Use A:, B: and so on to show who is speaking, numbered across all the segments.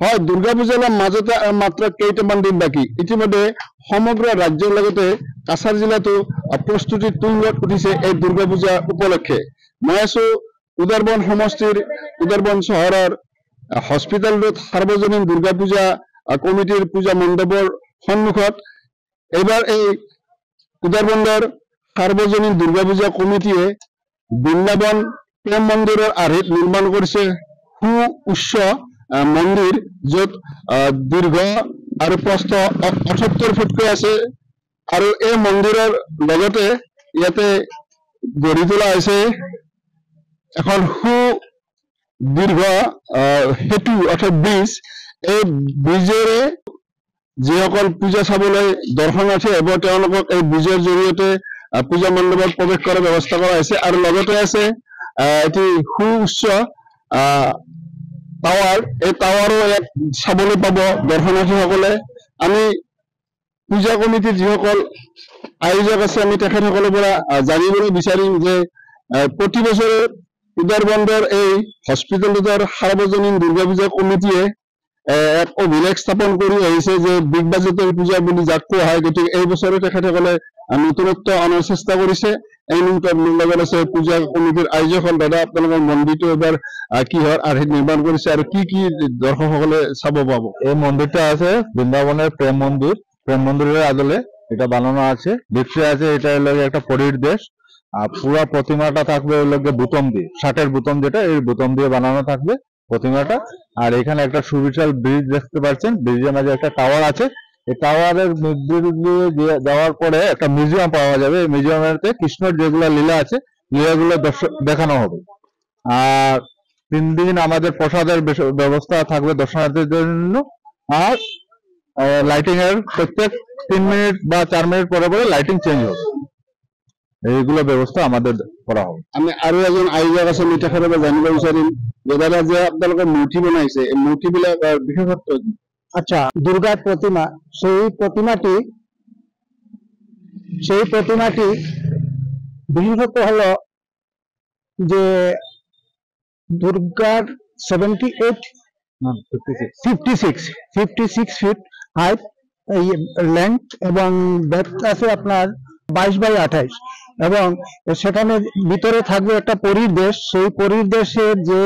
A: হয় দুৰ্গা পূজাৰ মাজতে মাত্ৰ কেইটামান দিন বাকী। ইতিমধ্যে সমগ্ৰ ৰাজ্যৰ লগতে কাছাৰ জিলাতো প্ৰস্তুতি তুংগত উঠিছে এই দুৰ্গা পূজা উপলক্ষে। মই আছো উদাৰবন সমষ্টিৰ উদাৰবন চহৰৰ হস্পিটেল ৰোড সাৰ্বজনীন দুৰ্গা পূজা কমিটিৰ পূজা মণ্ডপৰ সন্মুখত। এইবাৰ এই উদাৰবন্দৰ সাৰ্বজনীন দুৰ্গা পূজা কমিটিয়ে বৃন্দাবন প্ৰেম মন্দিৰৰ আৰ্হিত নিৰ্মাণ কৰিছে সু উচ্চ মন্দিৰ, য'ত দীৰ্ঘ আৰু প্ৰস্থ ৭৮ ফুটকৈ আছে। আৰু এই মন্দিৰৰ লগতে ইয়াতে গঢ়ি তোলা হৈছে এখন সু দীৰ্ঘ সেতু অৰ্থাৎ ব্ৰিজ। এই ব্ৰিজেৰে যিসকল পূজা চাবলৈ দৰ্শনাৰ্থী আহিব তেওঁলোকক এই ব্ৰিজৰ জৰিয়তে পূজা মণ্ডপত প্ৰৱেশ কৰাৰ ব্যৱস্থা কৰা হৈছে। আৰু লগতে আছে এটি সু উচ্চ টাৱাৰ। এই টাৱাৰো ইয়াত চাবলৈ পাব দৰ্শনাৰ্থীসকলে। আমি পূজা কমিটিৰ যিসকল আয়োজক আছে আমি তেখেতসকলৰ পৰা জানিবলৈ বিচাৰিম যে প্ৰতি বছৰে উদাৰবন্দৰ এই হস্পিটেল ৰোডৰ সাৰ্বজনীন দুৰ্গা পূজা কমিটিয়ে এক অভিলেখ স্থাপন কৰি আহিছে যে বিগ বাজেটৰ পূজা বুলি যাক কোৱা হয়। গতিকে এই বছৰে তেখেতসকলে নতুনত্ব অনাৰ চেষ্টা কৰিছে। এই মুহূৰ্তত মোৰ লগত আছে পূজা কমিটিৰ আয়োজকসকল। দাদা, আপোনালোকৰ মন্দিৰটো এবাৰ কিহৰ আৰ্হিত নিৰ্মাণ কৰিছে আৰু কি কি দৰ্শকসকলে চাব পাব?
B: এই মন্দিরটা আছে বৃন্দাবনের প্রেম মন্দির। প্রেম মন্দিরের আদলে এটা বানানো আছে। ভিতরে আছে এটা হলো একটা পরীর দেশ। আর পুরো প্রতিমাটা থাকবে হলো বুতম দিয়ে, ষাটের বুতম, যেটা এই বুতম দিয়ে বানানো থাকবে প্রতিমাটা। আর এখানে একটা সুবিশাল ব্রিজ দেখতে পাচ্ছেন। ব্রিজের মাঝে একটা টাওয়ার আছে। এই টাওয়ারের মধ্যে দিয়ে যাওয়ার পরে একটা মিউজিয়াম পাওয়া যাবে। এই মিউজিয়ামেতে কৃষ্ণর যেগুলো লীলা আছে লীলাগুলো দেখানো হবে। আর 3 দিন আমাদের প্রসাদের ব্যবস্থা থাকবে দর্শনার্থীদের জন্য। আর লাইটিং এর প্রত্যেক 3 মিনিট বা 4 মিনিট পরে পরে লাইটিং চেঞ্জ হবে। এইগুলো ব্যবস্থা আমাদের করা হবে।
A: আমি আৰু এজন আয়োজক আছে, আমি তেখেতৰ পৰা জানিব বিচাৰিম যে দাদা, যে আপোনালোকে মূৰ্তি বনাইছে, এই মূৰ্তিবিলাক বিশেষত্ব কি?
C: আচ্ছা, দুর্গার প্রতিমা, সেই প্রতিমাটি বিশেষত্ব হলো যে দুর্গার 56 ফিট হাইট লেন্থ এবং ডেপথ আছে আপনার 22/28 এবং সেখানে ভিতরে থাকবে একটা পরীর দেশ। সেই পরীর দেশে যে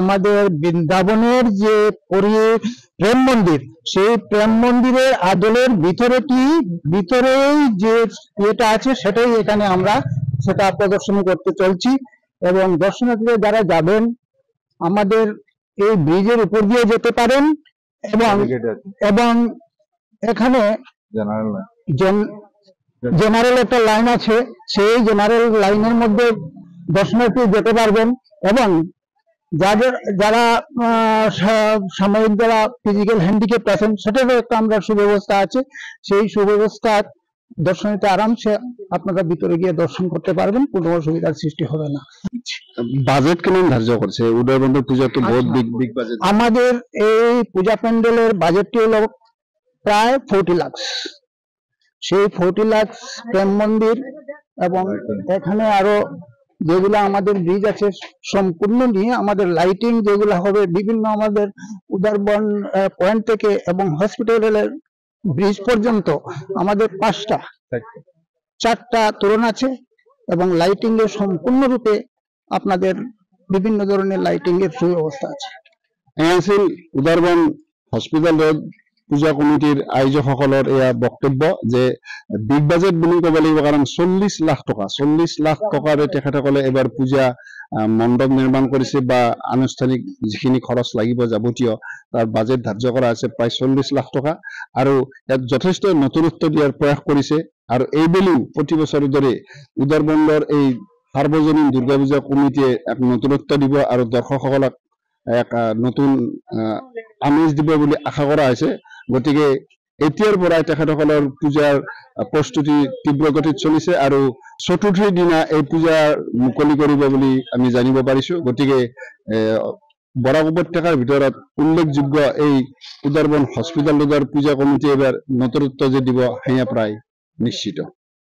C: আমাদের বৃন্দাবনের যে প্রেম মন্দির, সেই প্রেম মন্দিরের আদলের ভিতরেই যে এটা আছে সেটাই এখানে আমরা সেটা প্রদর্শনী করতে চলছি। এবং দর্শনার্থীরা যারা যাবেন আমাদের এই ব্রিজের উপর দিয়ে যেতে পারেন এবং এখানে জেনারেল একটা লাইন আছে, সেই জেনারেল লাইনের মধ্যে দর্শনার্থী যেতে পারবেন। এবং যারা সাময়িক যারা ফিজিক্যাল হ্যান্ডিক্যাপ আছেন সেটারও একটা আমরা সুব্যবস্থা আছে। সেই সুব্যবস্থা দর্শনার্থী আরামসে আপনারা ভিতরে গিয়ে দর্শন করতে পারবেন, কোনো অসুবিধার সৃষ্টি হবে না।
A: বাজেট কেমন ধার্য করছে উদয়বন্দর পূজা? তো বহুত বিগ বাজেট।
C: আমাদের এই পূজা প্যান্ডেলের বাজেটটি হলো প্রায় 40 লাখ। সেই 40 লাখ প্রেম মন্দির এবং এখানে আরো যেগুলো আমাদের ব্রিজ আছে সম্পূর্ণ নিয়ে আমাদের লাইটিং যেগুলো হবে বিভিন্ন আমাদের উদারবন পয়েন্ট থেকে এবং হসপিটালের ব্রিজ পর্যন্ত আমাদের 4টা তোরণ আছে এবং লাইটিং এর সম্পূর্ণরূপে আপনাদের বিভিন্ন ধরনের লাইটিং এর সুব্যবস্থা আছে।
A: আছিল উদারবন হস্পিটাল রোড পূজা কমিটিৰ আয়োজকসকলৰ এয়া বক্তব্য যে বিগ বাজেট বুলি ক'ব লাগিব, কাৰণ 40 লাখ টকাৰে তেখেতসকলে এবাৰ পূজা মণ্ডপ নিৰ্মাণ কৰিছে বা আনুষ্ঠানিক যিখিনি খৰচ লাগিব যাৱতীয় তাৰ বাজেট ধাৰ্য কৰা আছে প্ৰায় 40 লাখ টকা। আৰু ইয়াত যথেষ্ট নতুনত্ব দিয়াৰ প্ৰয়াস কৰিছে। আৰু এইবেলিও প্ৰতি বছৰৰ দৰে উদাৰবন্দৰ এই সাৰ্বজনীন দুৰ্গা পূজা কমিটিয়ে এক নতুনত্ব দিব আৰু দৰ্শকসকলক এক নতুন আমেজ দিব বুলি আশা কৰা হৈছে। গতিকে এতিয়াৰ পৰাই তেখেতসকলৰ পূজাৰ প্ৰস্তুতি তীব্ৰ গতিত চলিছে আৰু চতুৰ্থীৰ দিনা এই পূজা মুকলি কৰিব বুলি আমি জানিব পাৰিছো। গতিকে বৰাক উপত্যকাৰ ভিতৰত উল্লেখযোগ্য এই উদাৰবন হস্পিটেল ৰোডৰ পূজা কমিটি এবাৰ নতুনত্ব যে দিব সেয়া প্ৰায় নিশ্চিত।